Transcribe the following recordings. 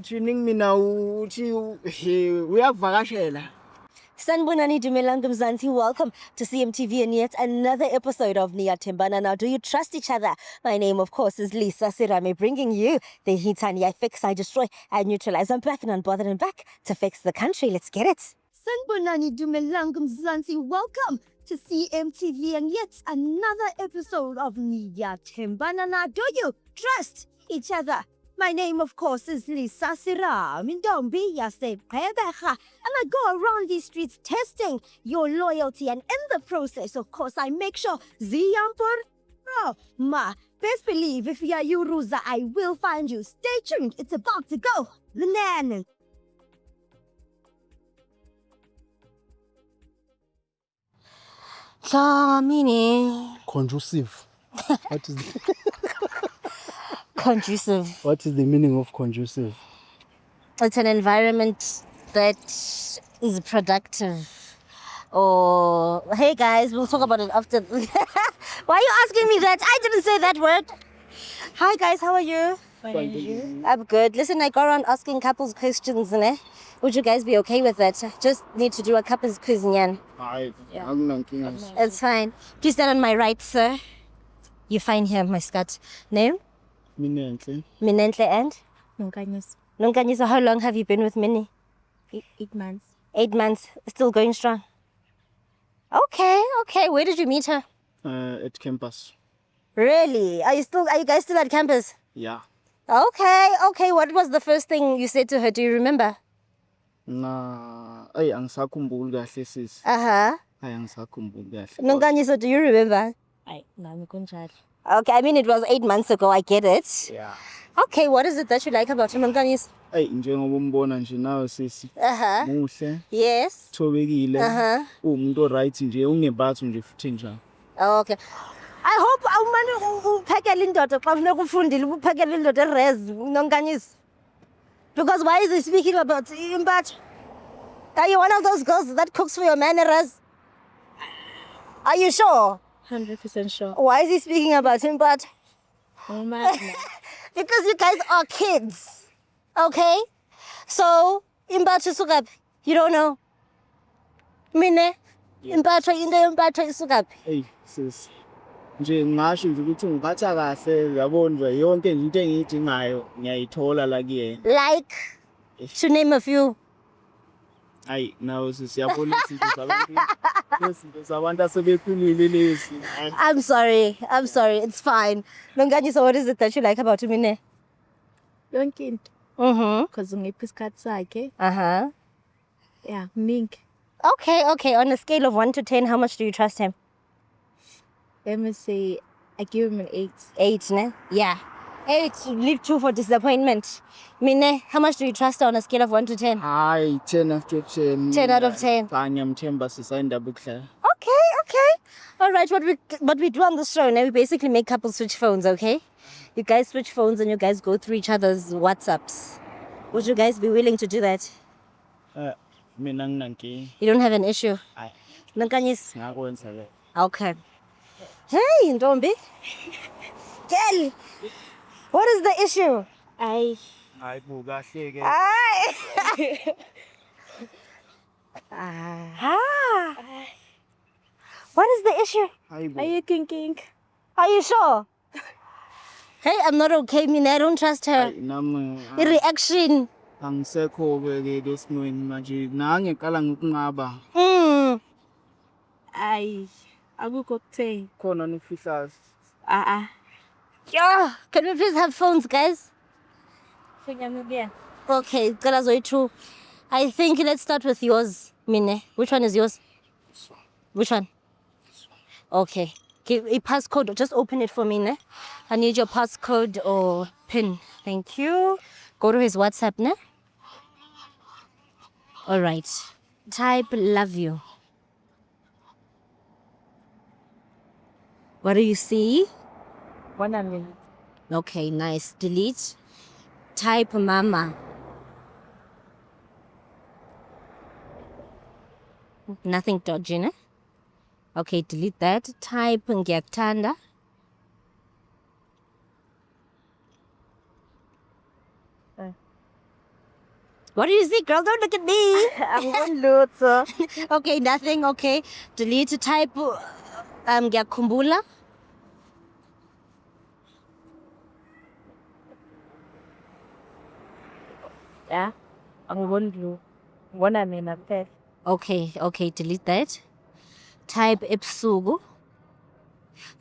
between mina uthi uyakuvakashela. Sanibonani Dumelang Mzansi, welcome to CMTV and yet another episode of Niyatembana. Now, do you trust each other? My name, of course, is Lisa Sirame, bringing you the Hitani I Fix, I Destroy, I Neutralize. I'm back and unbothered and back to fix the country. Let's get it. Sanibonani Dumelang Mzansi, welcome to CMTV and yet another episode of Niyatembana. Now, do you trust each other? My name, of course, is Lisa Siram. Ndombi Yase Pebecha. And I go around these streets testing your loyalty. And in the process, of course, I make sure Ziyampur. Oh, ma. Best believe if you are Yuruza, I will find you. Stay tuned. It's about to go. Lenan. Meaning Conducive. What is conducive. what is the meaning of conducive? It's an environment that is productive. Or, hey guys, we'll talk about it after. Why are you asking me that? I didn't say that word. Hi guys, how are you? Fine, you. I'm good. Listen, I go around asking couples questions, ne? Would you guys be okay with that? Just need to do a couples quiz, Nyan. It's fine. Please stand on my right, sir. You're fine here, my skirt. Name? Minentle. Minentle and? Nonkanyis. Nonkanyisa, how long have you been with Minnie? 8 months. 8 months. Still going strong? Okay. Where did you meet her? At campus. Really? Are you guys still at campus? Yeah. Okay. What was the first thing you said to her? Do you remember? Angisakhumbuli kahle sis. Angisakhumbuli kahle. Nonkanyisa, do you remember? Ay, nami kunjalo. Okay, I mean, it was 8 months ago. I get it. Yeah. Okay, what is it that you like about him, Nonkanyisa? Njengoba umbona nje nawe sisi. Muhle, Yes. thobekile. Umuntu oright nje, ungebathu nje futhi njalo. Okay. I hope awumane uphekela indoda xa funeka ufundile uphekela indoda erez Nonkanyisa. Because why is he speaking about impatho? Are you one of those girls that cooks for your man erez? Are you sure? 100% sure. Why is he speaking about impatho? Oh my. Because you guys are kids. Okay? So, impatho isukaphi? You don't know. Mine, impatho isukaphi? Sis. Nje ngasho nje ukuthi ngiphatha kahle yabona nje yonke into engiyidingayo ngiyayithola la kuyena. Like, to name a few. Nawe siyabona izinto zabantu asebekhulile lezi. I'm sorry. It's fine. Nonkanyisa, what is it that you like about Mine? Yonke into. Because ungipha isikhathi sakhe. Yeah, mink. Okay. On a scale of 1 to 10, how much do you trust him? Let me say, I give him an 8. 8, ne? Yeah. 8, leave 2 for disappointment. Mine, how much do you trust her on a scale of 1 to 10? 10 out of 10. 10 out of 10. Ngiyamthemba sisayindaba ukuhlala. Okay. All right, what we do on this show now, we basically make couples switch phones, okay? You guys switch phones and you guys go through each other's WhatsApps. Would you guys be willing to do that? Mina nginankinga. You don't have an issue? Hayi. Nonkanyisa? Ngakwenza ke. Okay. Hey, Ntombi. Girl, what is the issue? Ay. Hayi bu kahle ke. What is the issue? Hayi bu. Are you thinking? Are you sure? Hey, I'm not okay, Mina. I don't trust her. Nami Reaction. angisekho ke lesimweni manje nangiqala ngokunqaba. Ay. Akukho kutheni. Khona nifihlayo. Yeah. Can we please have phones, guys? Funyamukela. Okay, cala zoyi-2. I think let's start with yours, Mine. Which one is yours? This one. Which one? This one. Okay. Give a passcode. Just open it for me, ne? I need your passcode or PIN. Thank you. Go to his WhatsApp, ne? All right. Type love you. What do you see? 1 minute. Okay, nice. Delete. Type mama. Nothing dodgy, ne? Okay, delete that. Type ngiyakuthanda. What do you see, girl? Don't look at me. Angiboni lutho. Okay, nothing. Okay. Delete type ngiyakhumbula. Yeah. Angiboni lutho. Ngibona mina kuphela. Okay, delete that. Type ebusuku.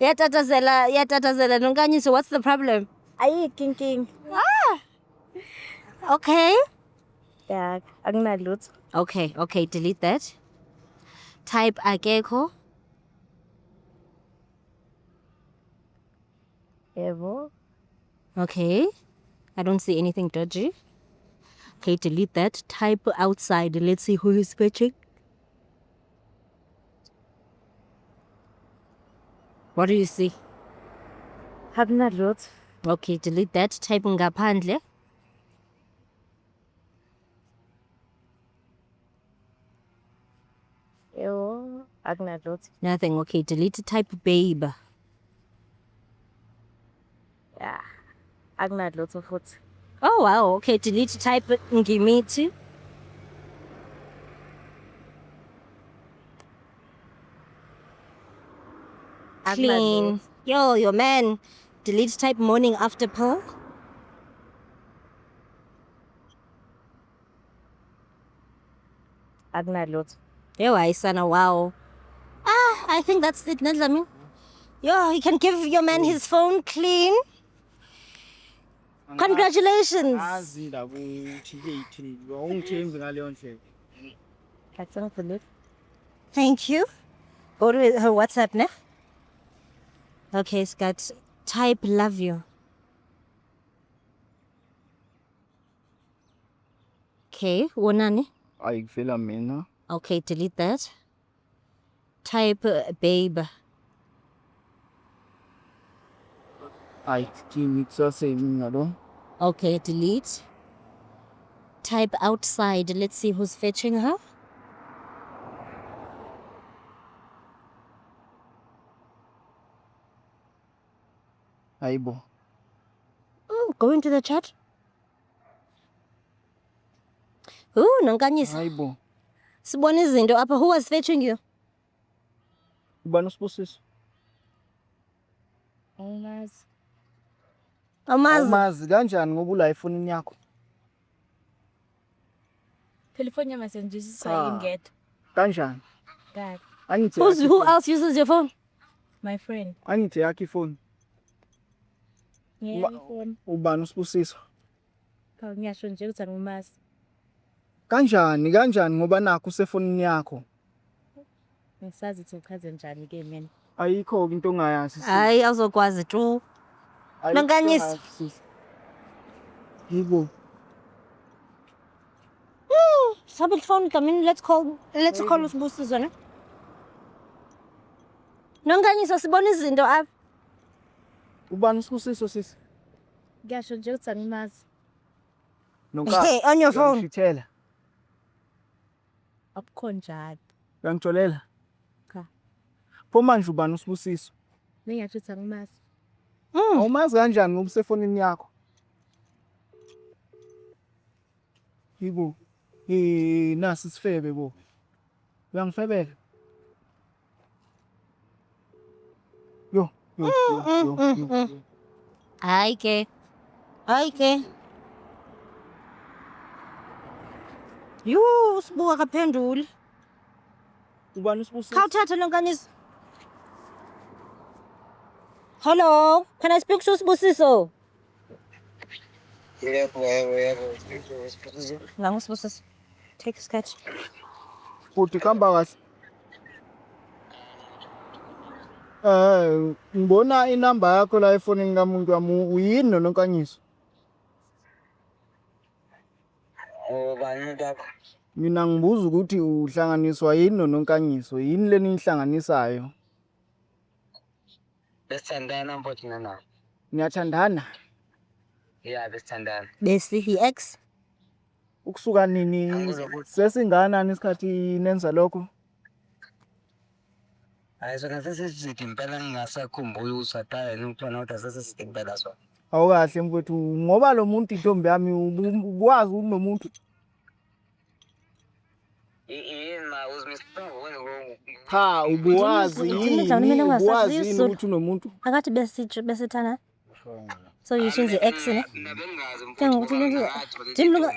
Yatatazela Nonkanyiso, what's the problem? Ayikho inkinga. Okay. Yeah, akunalutho. Okay, delete that. Type akekho. Yebo. Okay. I don't see anything dodgy. Okay, delete that. Type outside. Let's see who is fetching. What do you see? Akunalutho. Okay, delete that. Type ngaphandle. Yebo. Akunalutho. Nothing. Okay, delete. Type babe. Yeah. Akunalutho futhi. Oh, wow. Okay, delete. Type ngimithi. Clean. Yo, your man. Delete. Type morning after pill. Akunalutho. Yo, Aisana, wow. I think that's it, Nadlami. Yo, you can give your man his phone clean. Congratulations. Azi la ku-T8 ungithembi ngaleyo ndlela. Akusangifuni. Thank you. Go to her WhatsApp, ne? Okay, it's got type love you. Okay, wonani? Ayikuvela mina. Okay, delete that. Type babe. Ayikimi kusasemi ngalo. Okay, delete. Type outside. Let's see who's fetching her. Hayibo. Go into the chat. Ooh, Nonkanyisa. Hayibo. Sibona izinto apha. Who was fetching you? Ubani uSibusiso? Angimazi. Amazi. Awumazi kanjani ngoba ula efonini yakho? Phela ifoni yami asenjisiswa ingedwa. Kanjani? God. Angithi Who else uses your phone? My friend. Angithi yakho ifoni. Ngiyakho ifoni. Ubani uSibusiso? Cha ngiyasho nje ukuthi angimazi. Kanjani ngoba nakho usefonini yakho? Ngisazi ukuthi uchaze njani ke mina. Ayikho into ongayazi. Hayi awuzokwazi tu. Nonkanyisa. Yibo. Sabi phone kamini, let's call uSibusiso, ne? Nonkanyisa sibona izinto apha. Ubani uSibusiso sisi? Ngiyasho nje ukuthi angimazi. Hey, on your phone. Ngithela. Akukho njalo. Uyangitholela? Cha. Pho manje ubani uSibusiso? Ngingathi ukuthi angimazi. Awumazi kanjani ngoba usefonini yakho? Yibo. Nasi sifebe bo. Uyangifebela? Yo. Hayi ke. Yo, usibuka kaphenduli. Ubani uSibusiso? Khawuthatha Nonkanyisa. Hello, can I speak to Usibusiso? Yebo. Nangu Usibusiso. Take a sketch. Futhi khamba kahle. Ngibona inamba yakho la efonini kamuntu wami uyini noNonkanyiso? Ubani umuntu? Mina ngibuza ukuthi uhlanganiswa yini noNonkanyiso? Yini leni inhlanganisayo? Besithandana mfowethu nana. Niyathandana? Yeah, besithandana. Besi ex. Ukusuka nini? Sesinganani isikhathi nenza lokho? Hayi sona sesisithi impela ngingasakhumbuli usataya nokuthola ukuthi sesisithi impela sona. Awukahle mfowethu ngoba lo muntu intombi yami ukwazi ukuthi nomuntu yima uzimisiphangoni Cha ubuwazi Udinga yini mina ungasazi ubuwazi yini isiZulu. ukuthi unomuntu Akathi besithana. So you change the X ne? nabengazi Ke ngokuthi lento dimluka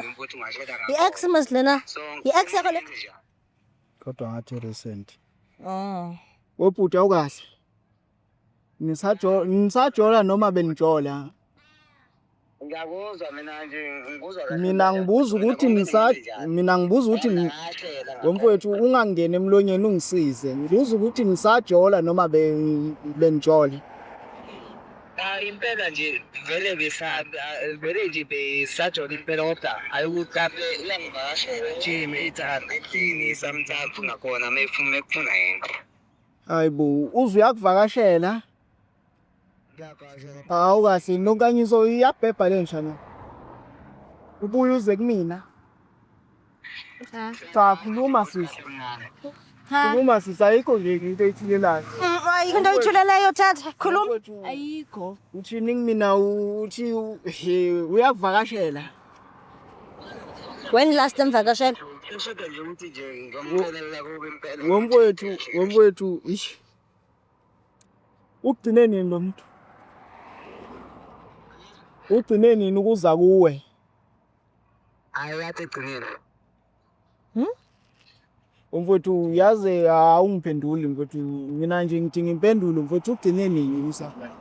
i-X must lena. I-X yakho le. kodwa ngathi recent Oh. wobhuti awukahle nisajola noma benijola ngiyakuzwa mina nje ngikuzwa mina ngibuza ukuthi womfowethu ungangena emlonyeni ungisize ngibuza ukuthi nisajola noma benijola impela nje vele vele nje besajola impela kodwa ayikukape langivakashele nje meyithanda eklini samthathu ngakhona mekufuna yena hayi bo uzwe uyakuvakashela awukahle nonkanyiso iyabhebha le njana ubuye uze kumina cha khuluma sisi khuluma sisi ayikho nje into ethilelayo Ayikho into oyithuleleyo tata. Khuluma. Ayikho. uthini kumina uthi uyakuvakashela When last time vakashela? eshoda nje ukuthi nje ngomxelela kuba impela womfowethu ish ugcine nini lo muntu ugcine nini ukuza kuwe ayathi egcinile mfowethu yaze awungiphenduli mfowethu mina nje ngidinga impendulo mfowethu ugcine nini usafana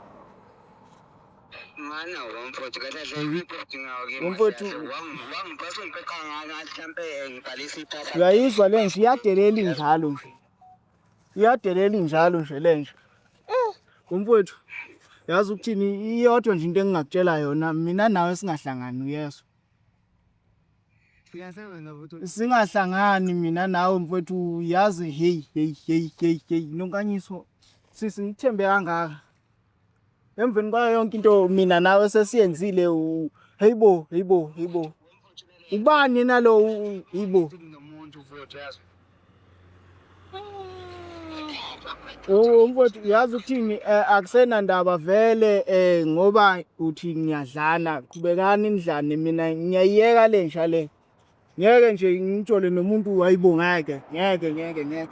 mana womfowethu kahle report ngawo Womfowethu. wangipasa ngikaqanga mhlambe ngibhalisa iphasa uyayizwa le nje iyadelela injalo nje iyadelela injalo nje le nje mfowethu yazi ukuthini iyodwa nje into engingakutshela yona mina nawe singahlangani uyezwa singahlangani mina nawe mfowethu yazi hey nonkanyiso sisi ngithembe kangaka emveni kwayo yonke into mina nawe sesiyenzile heyibo ubani nalo yibo nomuntu mfowethu yazi mfowethu yazi ukuthini akusena ndaba vele ngoba uthi ngiyadlana qhubekani nidlane mina ngiyayiyeka le nsha le ngeke nje ngitshole nomuntu hayibo ngeke ngiyekele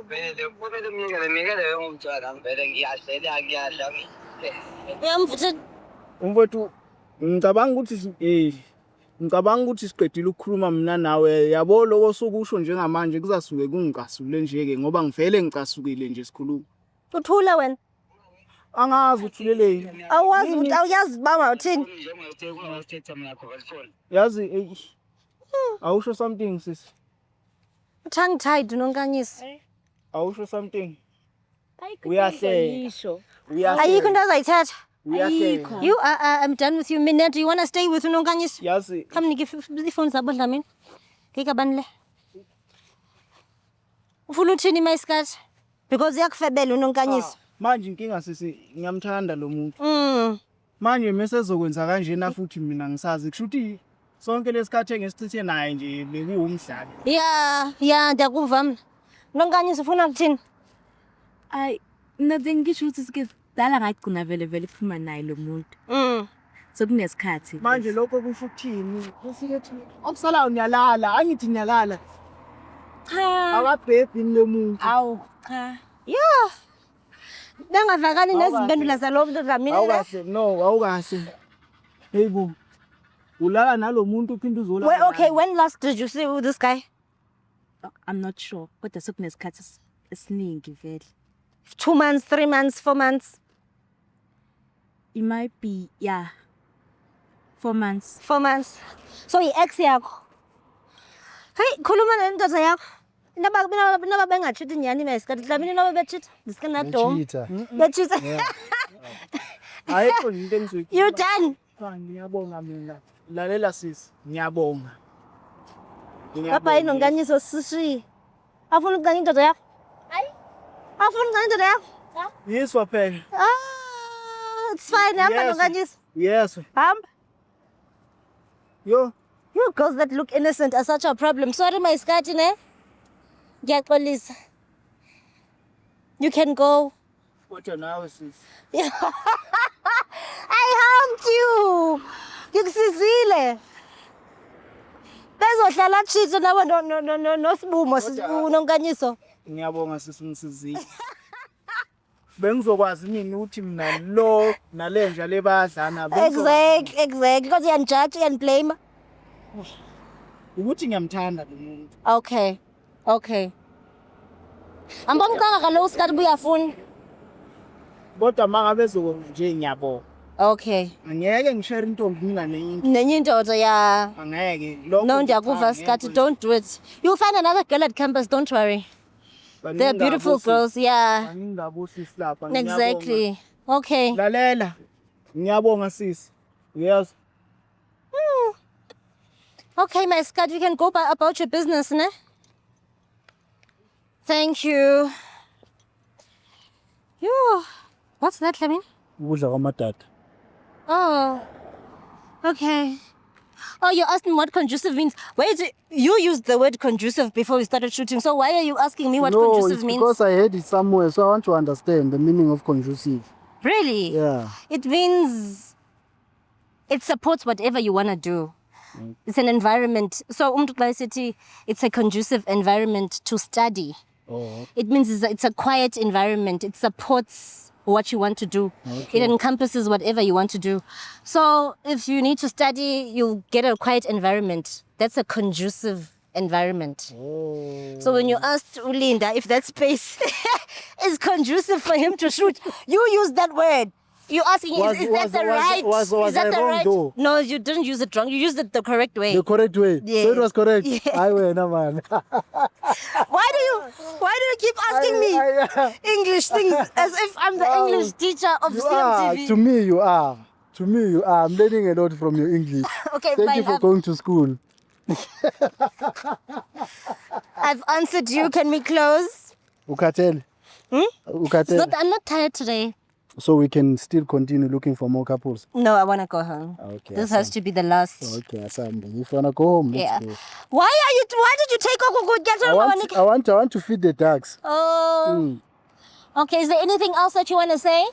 vele kumele ngiyekele ngomntwana vele ngiyadla Uyamvuthela. mfowethu ngicabanga ukuthi siqedile ukukhuluma mina nawe yabo lokho sokusho njengamanje kuzasuke kungicasule nje-ke ngoba ngivele ngicasukile nje sikhuluma Uthula wena. angazi uthuleleni Awazi ukuthi awuyazi bama uthini? njengothetha mina khona phone yazi awusho something sis Tongue tied nonkanyisi. awusho something Ayikho. Uyahleka. Ayikho into azayithatha. uyahleka You I'm done with you. Mina do you want to stay with unonkanyisi? yazi Come nike ifoni zabo Dlamini. Ngeke bani le? Ufuna uthini mayisikhathi? Because yakufebela unonkanyisi. manje inkinga sisi ngiyamthanda lo muntu manje mesezokwenza kanjena futhi mina ngisazi kusho ukuthi sonke lesikhathi engesichithe naye nje bekuwumdlalo Yeah, ndiyakuva mina. Unonkanyisi ufuna ukuthini? Ay, nothing ngisho ukuthi sike dala ngagcina vele iphuma naye lo muntu. So kunesikhathi. manje lokho kusho ukuthini kusike thi okusalayo niyalala angithi niyalala Cha. akabhebhi lo muntu Awu, cha. Yeah. Bengavakani nezimpendulo zalo muntu Dlamini le. awukahle no awukahle heyibo ulala nalo muntu uphinde uzolala Wait, okay, naye. when last did you see this guy? I'm not sure. Kodwa sekunesikhathi esiningi vele. 2 months, 3 months, 4 months, It might be 4 months. 4 months. So i-ex yakho. Hey, khuluma nendoda yakho. Inaba bengachithi nyani mayisikhathi Dlamini noba bechithi. Ndisikana dom. Bechithi. ayikho nje into engizoyikhuluma. You done? Ngiyabonga mina lalela sisi ngiyabonga Papa inonkanyiso sisi. Afuna ukuncane indoda yakho? Hayi. Afuna ukuncane indoda yakho? yiswa phela It's fine. Hamba Yes. nonkanyiso. yes Hamba. yo You girls that look innocent are such a problem. Sorry mayisikhathi ne. Ngiyaxolisa. You can go. kodwa nawe sisi I helped you. Ngikusizile. Bezohlala thitho nawe noSibumo Kodwa- uNonkanyiso. Ngiyabonga sisi ungisizile. Bengizokwazi mina ukuthi mina lo nalenja lebadlana Exactly. Because uyanijudge, uyaniblame. ukuthi ngiyamthanda lo muntu. Okay. Ambomcanga kaloku sikade buyafuna. Kodwa mangabe ezokwenza nje ngiyabonga. Okay. Angeke ngishare intombi nginganenye. Nenye indoda ya Angeke. Lokho no cha, ndiyakuva angeke sikade, kwenze. don't do it. You'll find another girl at campus, don't worry. They're beautiful girls, yeah. Angingabusi lapha. ngiyabonga. Exactly. Okay. Lalela. Ngiyabonga sisi. Yes. Okay, my Scott, you can go about your business, ne? Thank you. Yo, what's that, Lemmy? Ukudla kwamadada. Oh, okay. Oh, you're asking what conducive means. You used the word conducive before we started shooting, so why are you asking me what conducive means? Because I heard it somewhere, so I want to understand the meaning of conducive. Really? Yeah. It means it supports whatever you want to do. It's an environment. So, city, it's a conducive environment to study. Oh. It means it's a quiet environment. It supports what you want to do. Okay. It encompasses whatever you want to do. So, if you need to study, you get a quiet environment. That's a conducive environment. Oh. So when you asked Ulinda if that space is conducive for him to shoot, you used that word. You're asking, is that the right? Was is that I the wrong right? though? No, you didn't use it wrong. You used it the correct way. The correct way. Yeah. So it was correct. Yeah. I win, man. Why do you keep asking me English things as if I'm the Wow. English teacher of You are. CMTV? To me, you are. To me, you are. I'm learning a lot from your English. Okay, Thank fine. you for going to school. I've answered you. Can we close? Ukatel. Ukatel. I'm not tired today. So we can still continue looking for more couples. No, I want to go home. Okay. This has to be the last. Okay, Asante. If you wanna go home, let's Yeah. go. Why did you take I want to feed the ducks. Oh. Okay, is there anything else that you want to say?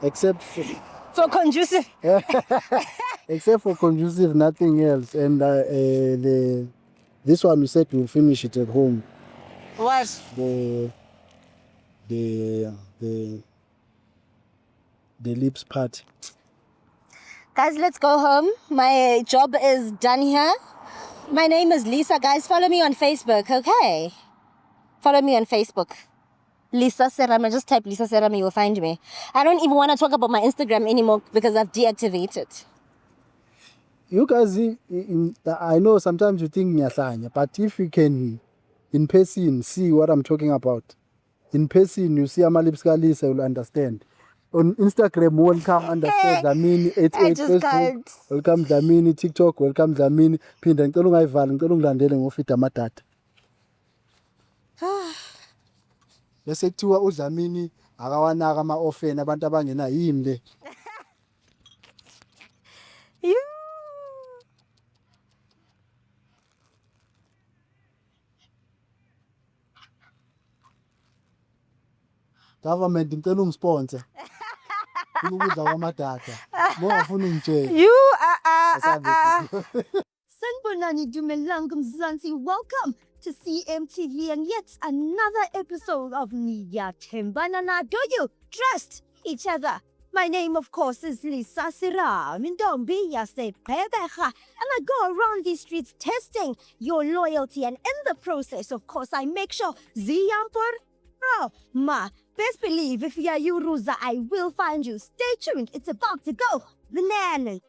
Except For conducive. except for conducive, nothing else. And this one we said we'll finish it at home. What? The lips part. Guys, let's go home. My job is done here. My name is Lisa. Guys, follow me on Facebook, okay? Follow me on Facebook. Lisa Serame. Just type Lisa Serame, you'll find me. I don't even want to talk about my Instagram anymore because I've deactivated. You guys, I know sometimes you think nyahlanya, but if you can, in person, see what I'm talking about. In person, you see lips Lisa, you'll understand. On Instagram, welcome underscore Dlamini 88 I just Facebook. can't. Welcome Dlamini TikTok, welcome Dlamini. Phinda ngicela ungayivali, ngicela ungilandele ngofida amadata. Bese kuthiwa uDlamini akawanaka ama-orphan abantu abangena yini le. You. Government ngicela ungisponsor. Ukudla kwamadata. Mongafuna ungitshela. You. Sanbonani Dumelang Mzansi, welcome to CMTV and yet another episode of Niyatembana. Do you trust each other? My name, of course, is Lisa Sira Mindombi Yase Pebecha, and I go around these streets testing your loyalty, and in the process, of course, I make sure Ziyampur. Oh, ma, best believe if you are Ruza, I will find you. Stay tuned, it's about to go. The nan.